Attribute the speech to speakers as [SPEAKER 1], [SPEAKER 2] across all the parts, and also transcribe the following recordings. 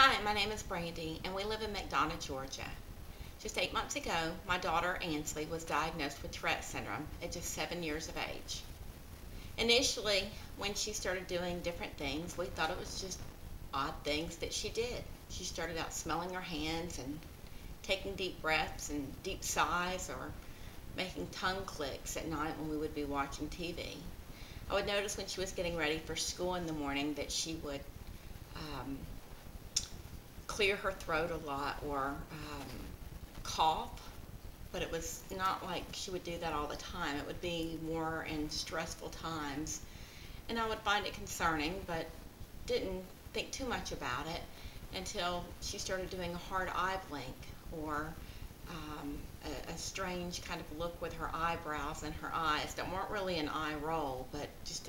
[SPEAKER 1] Hi, my name is Brandy, and we live in McDonough, Georgia. Just 8 months ago, my daughter Ansley was diagnosed with Tourette syndrome at just 7 years of age. Initially, when she started doing different things, we thought it was just odd things that she did. She started out smelling her hands and taking deep breaths and deep sighs, or making tongue clicks at night when we would be watching TV. I would notice when she was getting ready for school in the morning that she would um, clear her throat a lot, or cough, but it was not like she would do that all the time. It would be more in stressful times, and I would find it concerning, but didn't think too much about it until she started doing a hard eye blink, or a strange kind of look with her eyebrows and her eyes that weren't really an eye roll, but just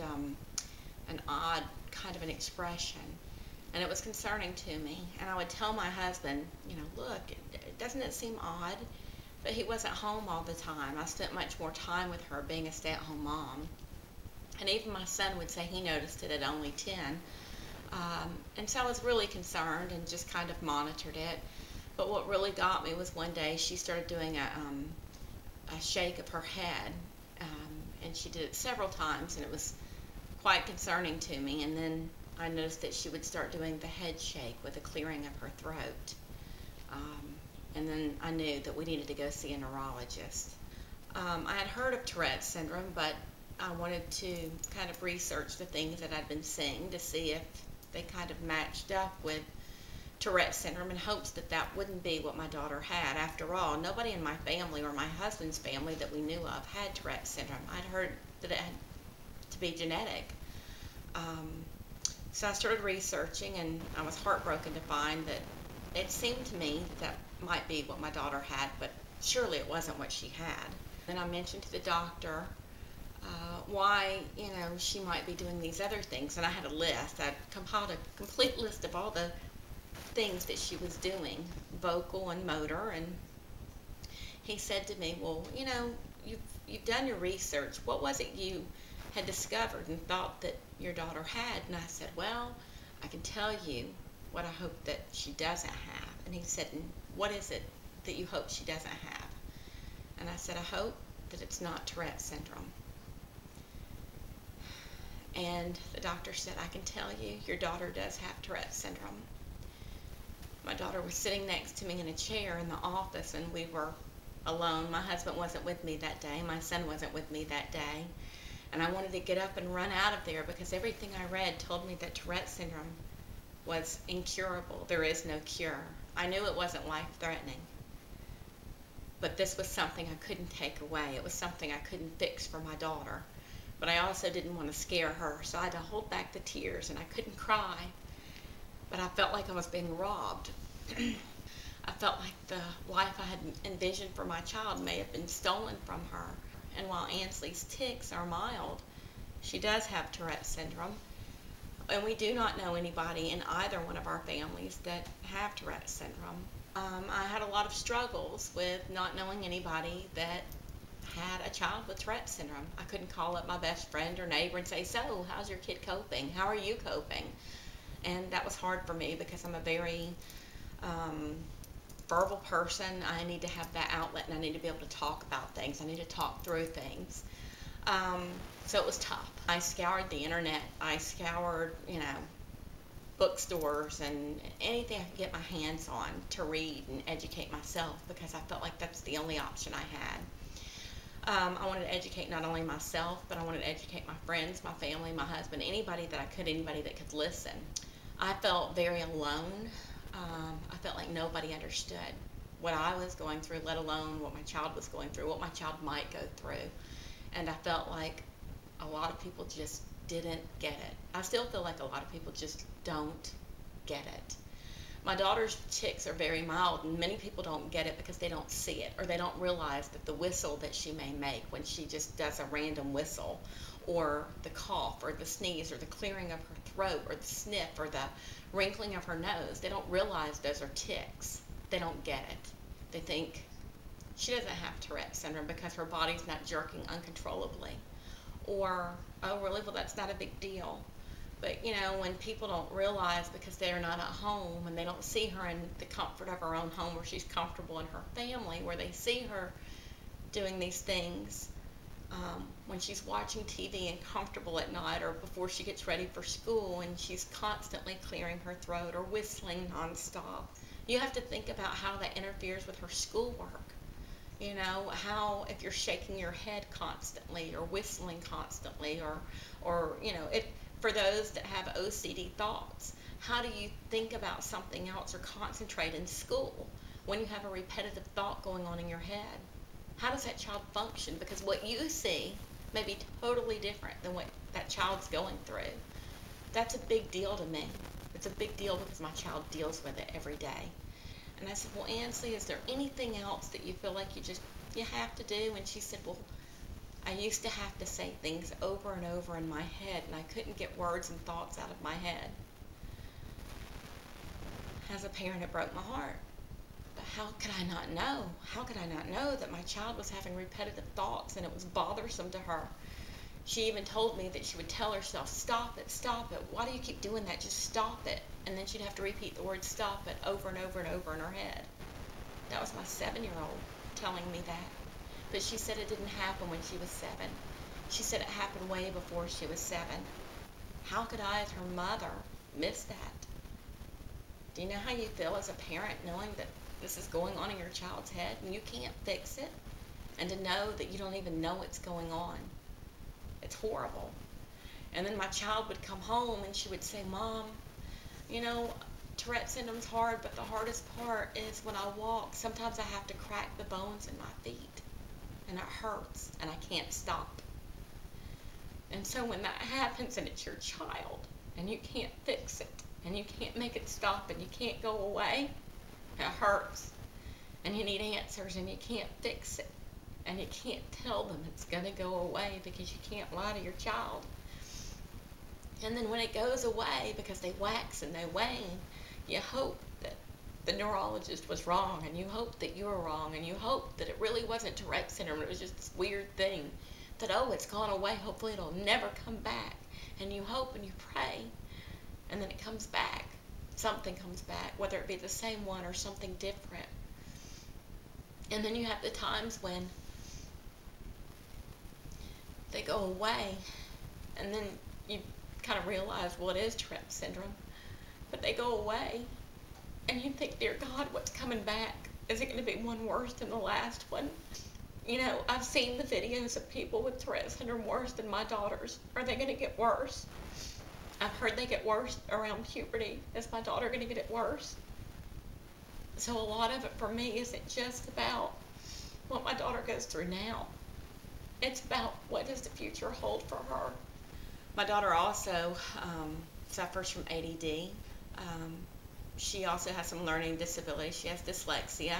[SPEAKER 1] an odd kind of an expression. And it was concerning to me. And I would tell my husband, look, doesn't it seem odd? But he wasn't home all the time. I spent much more time with her being a stay-at-home mom. And even my son would say he noticed it at only 10. And so I was really concerned and just kind of monitored it. But what really got me was one day she started doing a shake of her head. And she did it several times, and it was quite concerning to me. And then I noticed that she would start doing the head shake with a clearing of her throat. And then I knew that we needed to go see a neurologist. I had heard of Tourette syndrome, but I wanted to kind of research the things that I'd been seeing to see if they kind of matched up with Tourette syndrome, in hopes that that wouldn't be what my daughter had. After all, nobody in my family or my husband's family that we knew of had Tourette syndrome. I'd heard that it had to be genetic. So I started researching, and I was heartbroken to find that it seemed to me that might be what my daughter had, but surely it wasn't what she had. Then I mentioned to the doctor why, she might be doing these other things, and I had a list. I compiled a complete list of all the things that she was doing, vocal and motor, and he said to me, well, you've done your research. What was it you had discovered and thought that your daughter had? And I said, well, I can tell you what I hope that she doesn't have. And he said, and what is it that you hope she doesn't have? And I said, I hope that it's not Tourette syndrome. And the doctor said, I can tell you, your daughter does have Tourette syndrome. My daughter was sitting next to me in a chair in the office, and we were alone. My husband wasn't with me that day. My son wasn't with me that day. And I wanted to get up and run out of there, because everything I read told me that Tourette syndrome was incurable. There is no cure. I knew it wasn't life-threatening, but this was something I couldn't take away. It was something I couldn't fix for my daughter. But I also didn't want to scare her, so I had to hold back the tears, and I couldn't cry. But I felt like I was being robbed. I felt like the life I had envisioned for my child may have been stolen from her. And while Ansley's tics are mild, she does have Tourette syndrome. And we do not know anybody in either one of our families that have Tourette syndrome. I had a lot of struggles with not knowing anybody that had a child with Tourette syndrome. I couldn't call up my best friend or neighbor and say, so, how's your kid coping? How are you coping? And that was hard for me, because I'm a very verbal person. I need to have that outlet, and I need to be able to talk about things. I need to talk through things. So it was tough. I scoured the internet. I scoured, bookstores and anything I could get my hands on to read and educate myself, because I felt like that's the only option I had. I wanted to educate not only myself, but I wanted to educate my friends, my family, my husband, anybody that I could, anybody that could listen. I felt very alone. I felt like nobody understood what I was going through, let alone what my child was going through, what my child might go through. And I felt like a lot of people just didn't get it. I still feel like a lot of people just don't get it. My daughter's tics are very mild, and many people don't get it because they don't see it, or they don't realize that the whistle that she may make when she just does a random whistle, or the cough, or the sneeze, or the clearing of her throat, or the sniff, or the wrinkling of her nose, they don't realize those are tics. They don't get it. They think she doesn't have Tourette syndrome because her body's not jerking uncontrollably. Or, oh really, well that's not a big deal. But, when people don't realize because they're not at home and they don't see her in the comfort of her own home where she's comfortable in her family, where they see her doing these things when she's watching TV and comfortable at night, or before she gets ready for school and she's constantly clearing her throat or whistling nonstop. You have to think about how that interferes with her schoolwork. How if you're shaking your head constantly or whistling constantly, or if for those that have OCD thoughts, how do you think about something else or concentrate in school when you have a repetitive thought going on in your head? How does that child function? Because what you see may be totally different than what that child's going through. That's a big deal to me. It's a big deal because my child deals with it every day. And I said, well, Ansley, is there anything else that you feel like you have to do? And she said, well, I used to have to say things over and over in my head, and I couldn't get words and thoughts out of my head. As a parent, it broke my heart. But how could I not know? How could I not know that my child was having repetitive thoughts and it was bothersome to her? She even told me that she would tell herself, stop it, why do you keep doing that, just stop it. And then she'd have to repeat the word stop it over and over and over in her head. That was my 7-year-old telling me that. But she said it didn't happen when she was 7. She said it happened way before she was 7. How could I, as her mother, miss that? Do you know how you feel as a parent knowing that this is going on in your child's head and you can't fix it? And to know that you don't even know what's going on. It's horrible. And then my child would come home and she would say, Mom, Tourette syndrome's hard, but the hardest part is when I walk, sometimes I have to crack the bones in my feet. And it hurts, and I can't stop. And so when that happens and it's your child, and you can't fix it, and you can't make it stop, and you can't go away, it hurts. And you need answers, and you can't fix it. And you can't tell them it's going to go away because you can't lie to your child. And then when it goes away, because they wax and they wane, you hope that the neurologist was wrong, and you hope that you were wrong, and you hope that it really wasn't Tourette syndrome, it was just this weird thing, that, oh, it's gone away, hopefully it'll never come back. And you hope and you pray, and then it comes back. Something comes back, whether it be the same one or something different. And then you have the times when they go away, and then you kind of realize, well, it is Tourette syndrome, but they go away, and you think, dear God, what's coming back? Is it going to be one worse than the last one? I've seen the videos of people with Tourette syndrome worse than my daughters. Are they going to get worse? I've heard they get worse around puberty. Is my daughter going to get it worse? So a lot of it for me isn't just about what my daughter goes through now. It's about what does the future hold for her. My daughter also suffers from ADD. She also has some learning disabilities. She has dyslexia.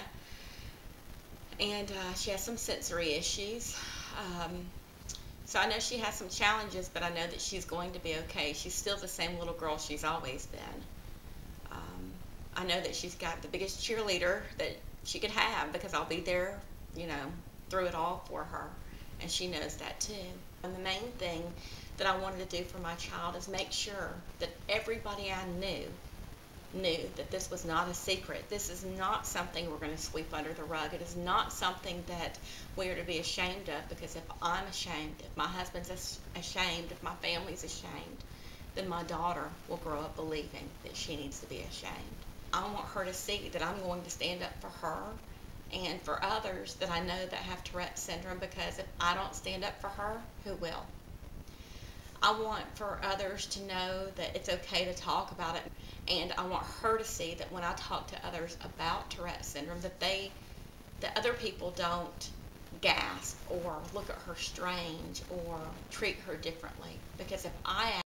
[SPEAKER 1] And she has some sensory issues. So I know she has some challenges, but I know that she's going to be okay. She's still the same little girl she's always been. I know that she's got the biggest cheerleader that she could have, because I'll be there, through it all for her. And she knows that too. And the main thing that I wanted to do for my child is make sure that everybody I knew that this was not a secret. This is not something we're going to sweep under the rug. It is not something that we are to be ashamed of, because if I'm ashamed, if my husband's ashamed, if my family's ashamed, then my daughter will grow up believing that she needs to be ashamed. I want her to see that I'm going to stand up for her and for others that I know that have Tourette syndrome, because if I don't stand up for her, who will? I want for others to know that it's okay to talk about it, and I want her to see that when I talk to others about Tourette syndrome, that other people don't gasp or look at her strange or treat her differently. Because if I